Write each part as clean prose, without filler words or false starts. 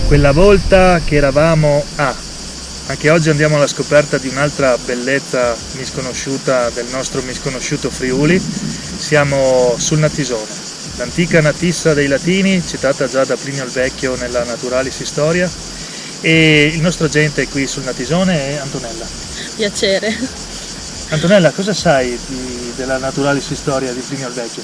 Quella volta che eravamo anche oggi andiamo alla scoperta di un'altra bellezza misconosciuta del nostro misconosciuto Friuli. Siamo sul Natisone, l'antica Natissa dei Latini, citata già da Plinio il Vecchio nella Naturalis Historia, e il nostro agente qui sul Natisone è Antonella. Piacere. Antonella, cosa sai della Naturalis Historia di Plinio il Vecchio?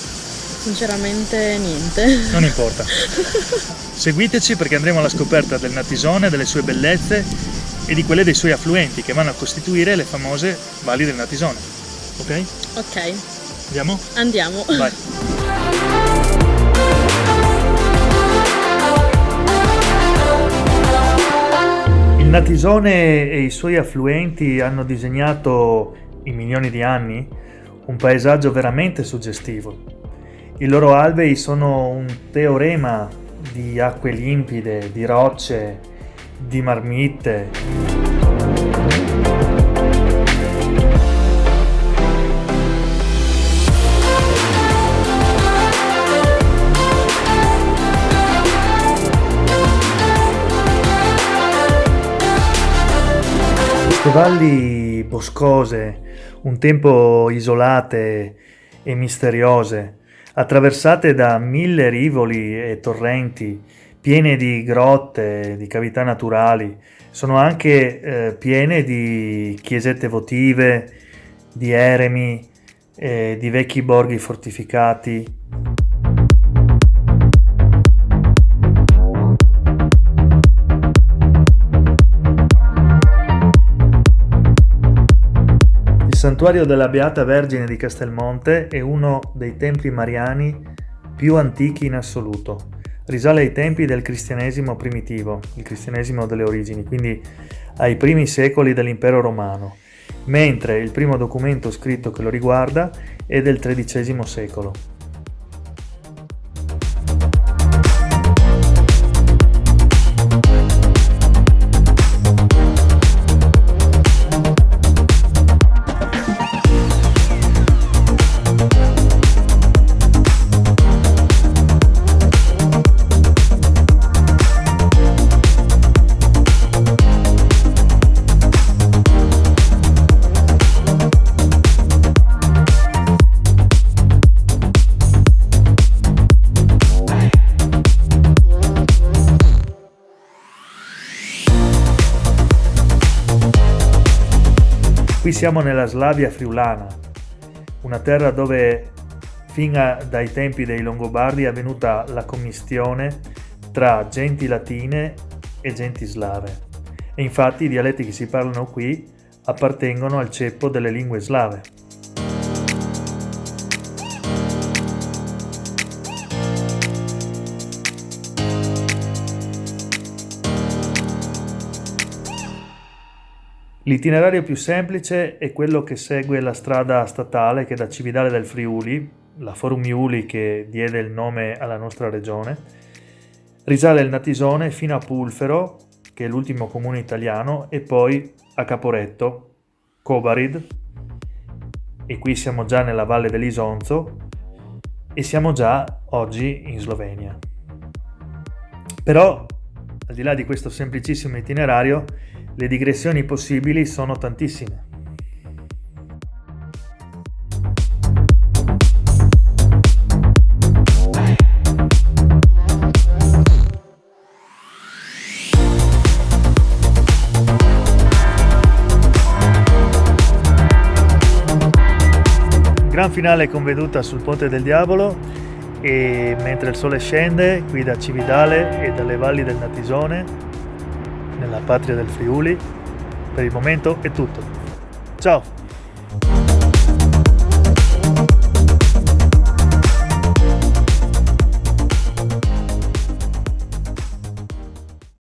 Sinceramente niente. Non importa. Seguiteci perché andremo alla scoperta del Natisone, delle sue bellezze e di quelle dei suoi affluenti che vanno a costituire le famose valli del Natisone. Ok? Ok. Andiamo? Andiamo. Vai. Il Natisone e i suoi affluenti hanno disegnato, in milioni di anni, un paesaggio veramente suggestivo. I loro alvei sono un teorema di acque limpide, di rocce, di marmitte. Queste valli boscose, un tempo isolate e misteriose, attraversate da 1000 rivoli e torrenti, piene di grotte, di cavità naturali, sono anche piene di chiesette votive, di eremi, di vecchi borghi fortificati. Il santuario della Beata Vergine di Castelmonte è uno dei templi mariani più antichi in assoluto. Risale ai tempi del cristianesimo primitivo, il cristianesimo delle origini, quindi ai primi secoli dell'impero romano, mentre il primo documento scritto che lo riguarda è del XIII secolo. Qui siamo nella Slavia friulana, una terra dove fin dai tempi dei Longobardi è avvenuta la commistione tra genti latine e genti slave. E infatti i dialetti che si parlano qui appartengono al ceppo delle lingue slave. L'itinerario più semplice è quello che segue la strada statale che da Cividale del Friuli, la Forum Iuli che diede il nome alla nostra regione, risale il Natisone fino a Pulfero, che è l'ultimo comune italiano, e poi a Caporetto, Kobarid, e qui siamo già nella valle dell'Isonzo e siamo già oggi in Slovenia. Però, al di là di questo semplicissimo itinerario, le digressioni possibili sono tantissime. Gran finale con veduta sul Ponte del Diavolo, e mentre il sole scende qui da Cividale e dalle valli del Natisone, nella patria del Friuli, per il momento è tutto. Ciao!